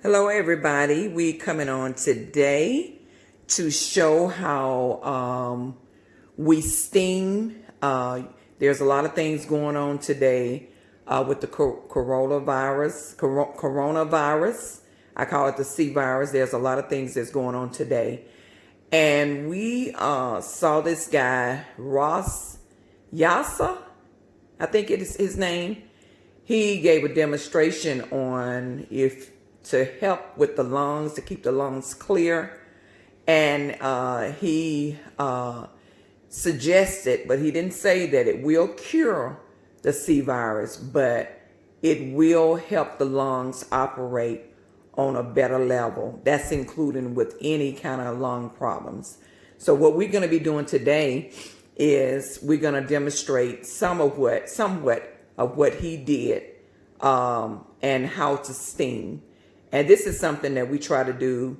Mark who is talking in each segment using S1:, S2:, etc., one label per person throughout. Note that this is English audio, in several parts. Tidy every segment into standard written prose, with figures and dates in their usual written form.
S1: Hello everybody, we coming on today to show how we steam. There's a lot of things going on today with the coronavirus. I call it the C virus. There's a lot of things that's going on today. And we saw this guy, Rasa, I think it is his name. He gave a demonstration on if to help with the lungs, to keep the lungs clear. And he suggested, but he didn't say that it will cure the C virus, but it will help the lungs operate on a better level. That's including with any kind of lung problems. So what we're going to be doing today is we're going to demonstrate somewhat of what he did and how to steam. And this is something that we try to do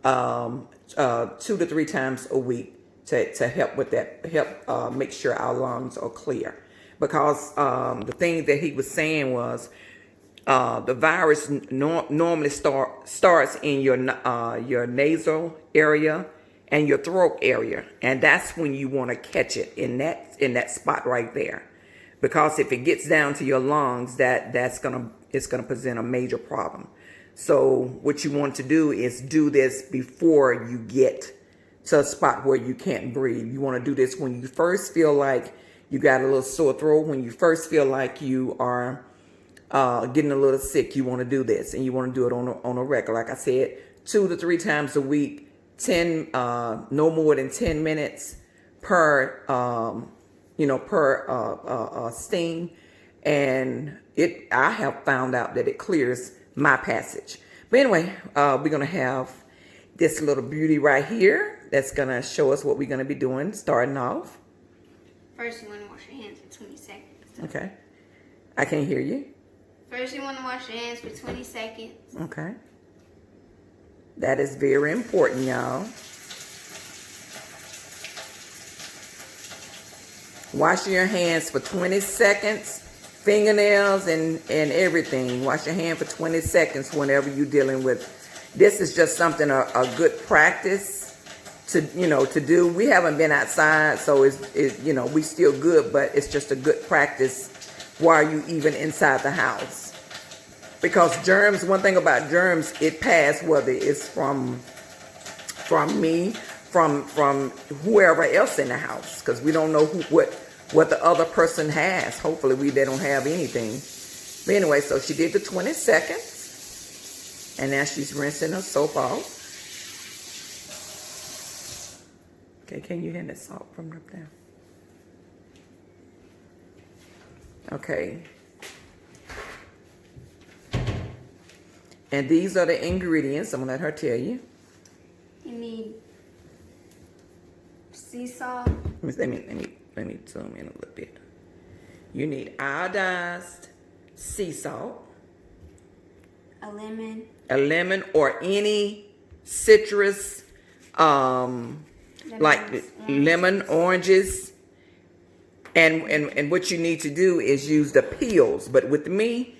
S1: 2 to 3 times a week to help with that, make sure our lungs are clear. Because the thing that he was saying was the virus normally starts in your nasal area and your throat area, and that's when you want to catch it in that spot right there. Because if it gets down to your lungs, it's gonna present a major problem. So what you want to do is do this before you get to a spot where you can't breathe. You want to do this when you first feel like you got a little sore throat, when you first feel like you are getting a little sick. You want to do this, and you want to do it on a regular. Like I said, 2 to 3 times a week, no more than 10 minutes per steam. And I have found out that it clears my passage. But anyway, we're going to have this little beauty right here that's going to show us what we're going to be doing starting off.
S2: First, you want to wash your hands for 20 seconds.
S1: Okay. I can't hear you.
S2: First, you want to wash your hands for 20 seconds.
S1: Okay. That is very important, y'all. Washing your hands for 20 seconds. Fingernails and everything. Wash your hand for 20 seconds whenever you're dealing with. This is just something a good practice to do. We haven't been outside, so it's we still good, but it's just a good practice while you even inside the house. Because germs, one thing about germs, it pass whether it's from me, from whoever else in the house, because we don't know what the other person has. Hopefully they don't have anything. But anyway, so she did the 20 seconds. And now she's rinsing her soap off. Okay, can you hand that salt from up there? Okay. And these are the ingredients. I'm going to let her tell you.
S2: You need sea salt.
S1: Let me zoom in a little bit. You need iodized sea salt.
S2: A lemon.
S1: A lemon or any citrus, lemon, oranges. And what you need to do is use the peels. But with me,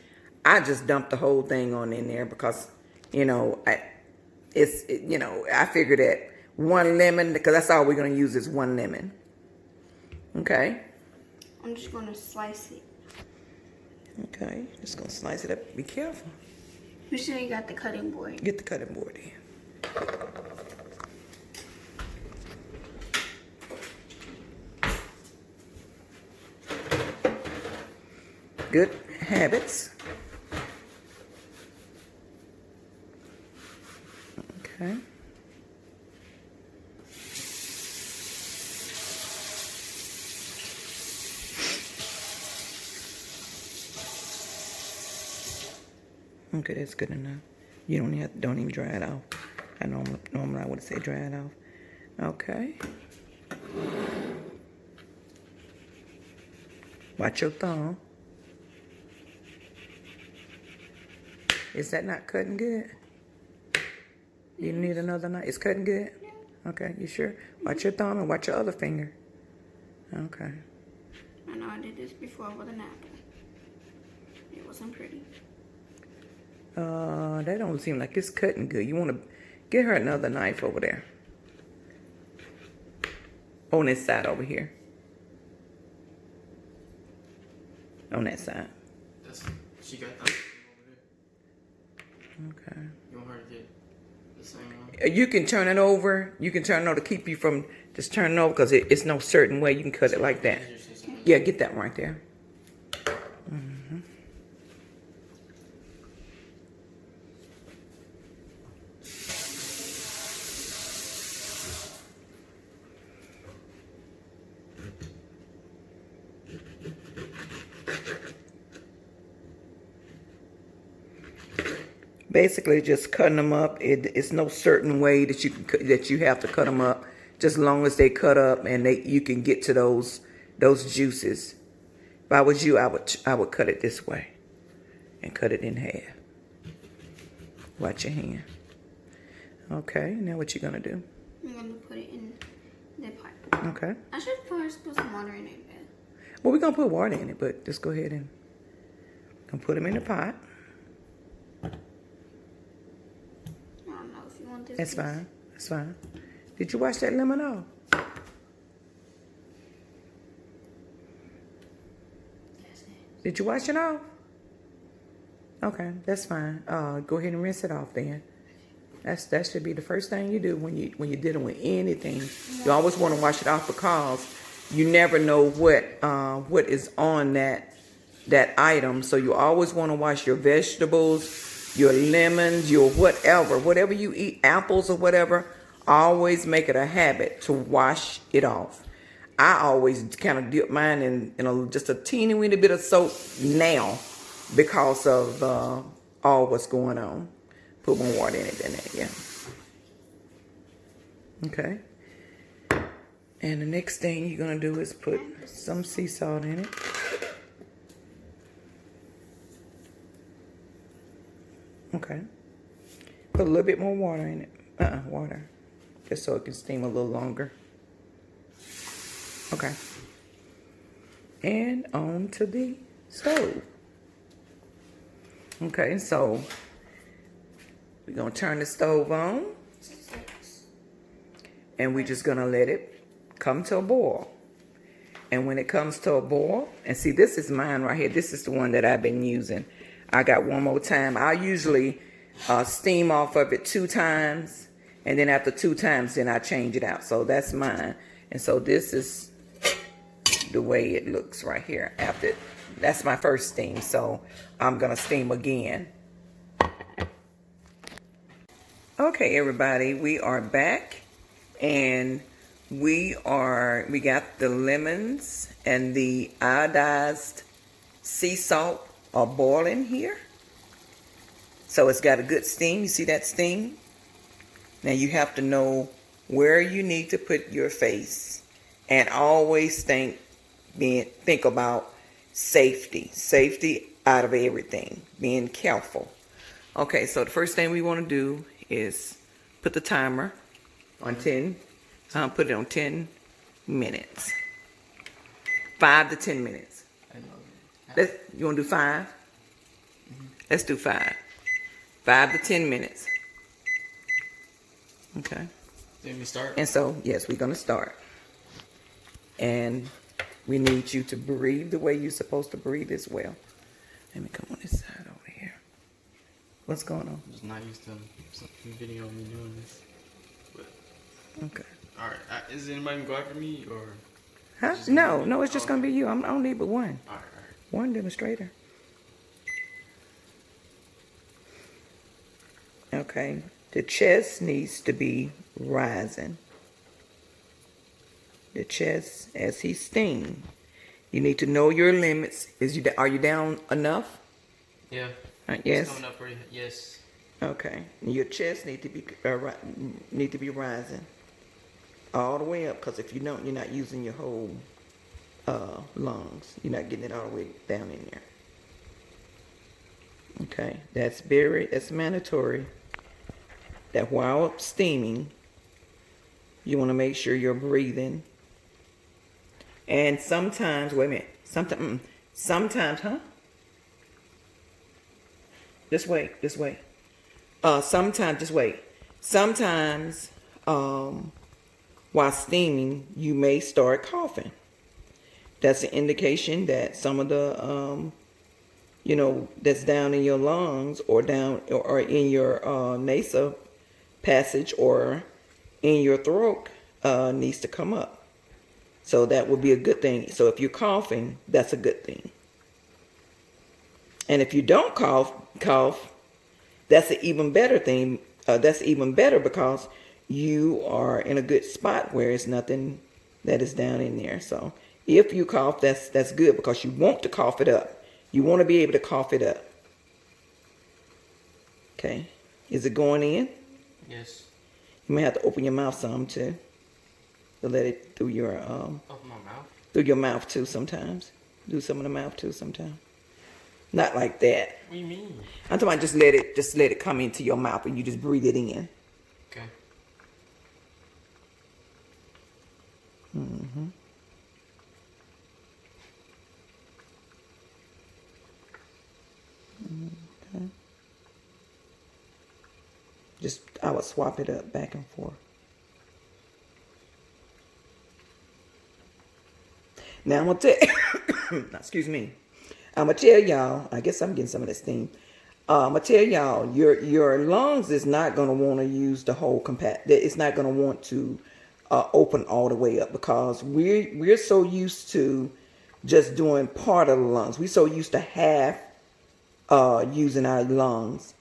S1: I just dumped the whole thing on in there because, I figured that 1 lemon, because that's all we're going to use is 1 lemon. Okay.
S2: I'm just going to slice it.
S1: Okay. Just going to slice it up. Be careful.
S2: You sure you got the cutting board?
S1: Get the cutting board in. Good habits. Okay. Okay, that's good enough. You don't even dry it off. I normally I would say dry it off. Okay. Watch your thumb. Is that not cutting good? You need another knife? It's cutting good?
S2: Yeah.
S1: Okay, you sure? Watch your thumb and watch your other finger. Okay.
S2: I know I did this before with an apple. It wasn't pretty.
S1: That don't seem like it's cutting good. You want to get her another knife over there. On this side over here. On that side.
S3: She got that over there.
S1: Okay.
S3: You want her to get the same one?
S1: You can turn it over. You can turn it over to keep you from just turning over because it's no certain way you can cut it like that. Yeah, get that right there. Basically, just cutting them up. It's no certain way that you have to cut them up. Just as long as they cut up and you can get to those juices. If I was you, I would cut it this way and cut it in half. Watch your hand. Okay, now what you gonna do?
S2: I'm gonna put it in the pot.
S1: Okay.
S2: I should first put some water in it.
S1: Well, we're gonna put water in it, but just go ahead and put them in the pot.
S2: I don't know if you want this.
S1: That's
S2: piece.
S1: fine. That's fine. Did you wash that lemon off? Did you wash it off? Okay, that's fine. Go ahead and rinse it off then. That should be the first thing you do when you're dealing with anything. You always want to wash it off because you never know what is on that item. So you always want to wash your vegetables, your lemons, your whatever you eat, apples or whatever. Always make it a habit to wash it off. I always kind of dip mine in just a teeny weeny bit of soap now because of all what's going on. Put more water in it than that, yeah. Okay. And the next thing you're going to do is put some sea salt in it. Okay. Put a little bit more water in it. Water. Just so it can steam a little longer. Okay. And on to the stove. Okay, so we're going to turn the stove on. And we're just going to let it come to a boil. And when it comes to a boil, and see, this is mine right here. This is the one that I've been using. I got one more time. I usually steam off of it 2 times. And then after 2 times, then I change it out. So that's mine. And so this is the way it looks right here. That's my first steam. So I'm going to steam again. Okay, everybody, we are back. And we got the lemons and the iodized sea salt are boiling here. So it's got a good steam. You see that steam? Now you have to know where you need to put your face, and always think about safety out of everything, being careful. Okay, so the first thing we want to do is put the timer on 10. Put it on 10 minutes. 5 to 10 minutes. You want to do 5? Mm-hmm. Let's do 5. 5 to 10 minutes. Okay.
S3: Then we start?
S1: And so, yes, we're going to start. And we need you to breathe the way you're supposed to breathe as well. Let me come on this side over here. What's going on?
S3: I'm just not used to some video of me doing this. But,
S1: okay.
S3: All right. Is anybody going to go after me or?
S1: Huh? No, it's just going to be you. I don't need but one.
S3: All right.
S1: One demonstrator. Okay. The chest needs to be rising. The chest as he steams. You need to know your limits. Are you down enough?
S3: Yeah.
S1: Yes.
S3: It's coming up pretty. Yes.
S1: Okay. Your chest need to be rising all the way up, because if you don't, you're not using your whole lungs. You're not getting it all the way down in there. Okay. That's mandatory. That while steaming, you want to make sure you're breathing. And sometimes, wait a minute. Sometimes, huh? Just wait. Just wait. Sometimes, just wait. Sometimes, while steaming, you may start coughing. That's an indication that some of the, that's down in your lungs or down or in your nasal passage or in your throat needs to come up. So that would be a good thing. So if you're coughing, that's a good thing. And if you don't cough, that's an even better thing. That's even better because you are in a good spot where it's nothing that is down in there. So if you cough, that's good because you want to cough it up. You want to be able to cough it up. Okay. Is it going in?
S3: Yes.
S1: You may have to open your mouth some too. To let it through your
S3: Open my mouth?
S1: through your mouth too sometimes. Do some of the mouth too sometimes. Not like that.
S3: What do you mean?
S1: I'm talking about just let it come into your mouth and you just breathe it in.
S3: Okay.
S1: Mm-hmm. Okay. Just I would swap it up back and forth. Now I'm gonna tell excuse me. I'm gonna tell y'all, I guess I'm getting some of this steam. I'm gonna tell y'all, your lungs is not gonna want to use the whole it's not gonna want to open all the way up because we're so used to just doing part of the lungs. We're so used to half using our lungs.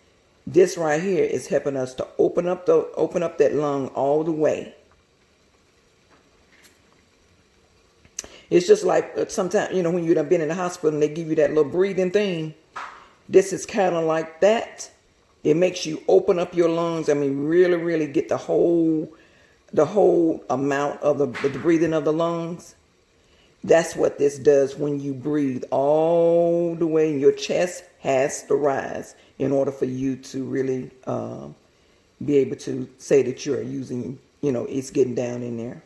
S1: This right here is helping us to open up that lung all the way. It's just like sometimes, when you've been in the hospital and they give you that little breathing thing. This is kind of like that. It makes you open up your lungs. I mean, really, really get the whole amount of the breathing of the lungs. That's what this does when you breathe all the way. Your chest has to rise in order for you to really be able to say that you're using, it's getting down in there.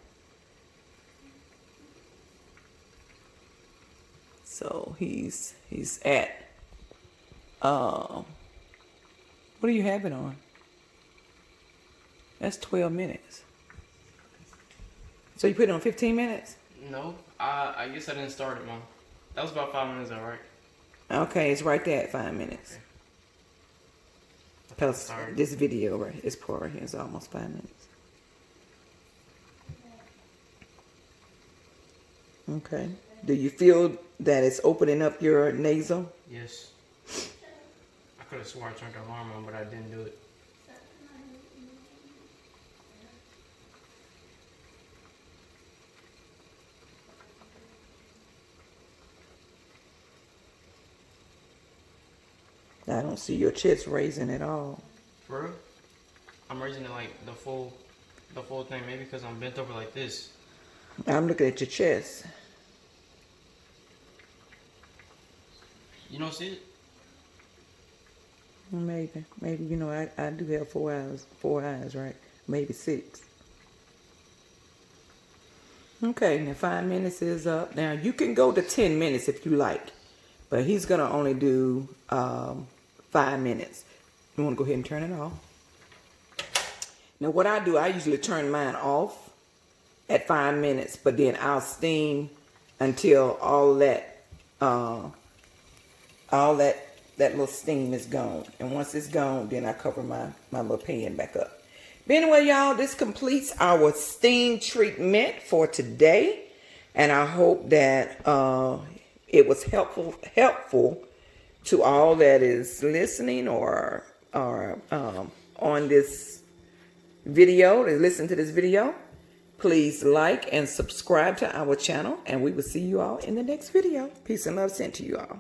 S1: So he's at, what do you have it on? That's 12 minutes. So you put it on 15 minutes?
S3: No, I guess I didn't start it, Mom. That was about 5 minutes, all right?
S1: Okay, it's right there at 5 minutes.
S3: Okay.
S1: Because this video this part right here is almost 5 minutes. Okay. Do you feel that it's opening up your nasal?
S3: Yes. I could have swore I turned the alarm on, but I didn't do it.
S1: I don't see your chest raising at all.
S3: For real? I'm raising it like the full thing, maybe because I'm bent over like this.
S1: I'm looking at your chest.
S3: You don't see it?
S1: Maybe, I do have 4 eyes, right? Maybe 6. Okay, now 5 minutes is up. Now you can go to 10 minutes if you like, but he's gonna only do 5 minutes. You want to go ahead and turn it off? Now what I do, I usually turn mine off at 5 minutes, but then I'll steam until all that little steam is gone. And once it's gone, then I cover my little pan back up. But anyway, y'all, this completes our steam treatment for today. And I hope that it was helpful to all that is listening or on this video, to listen to this video. Please like and subscribe to our channel. And we will see you all in the next video. Peace and love sent to you all.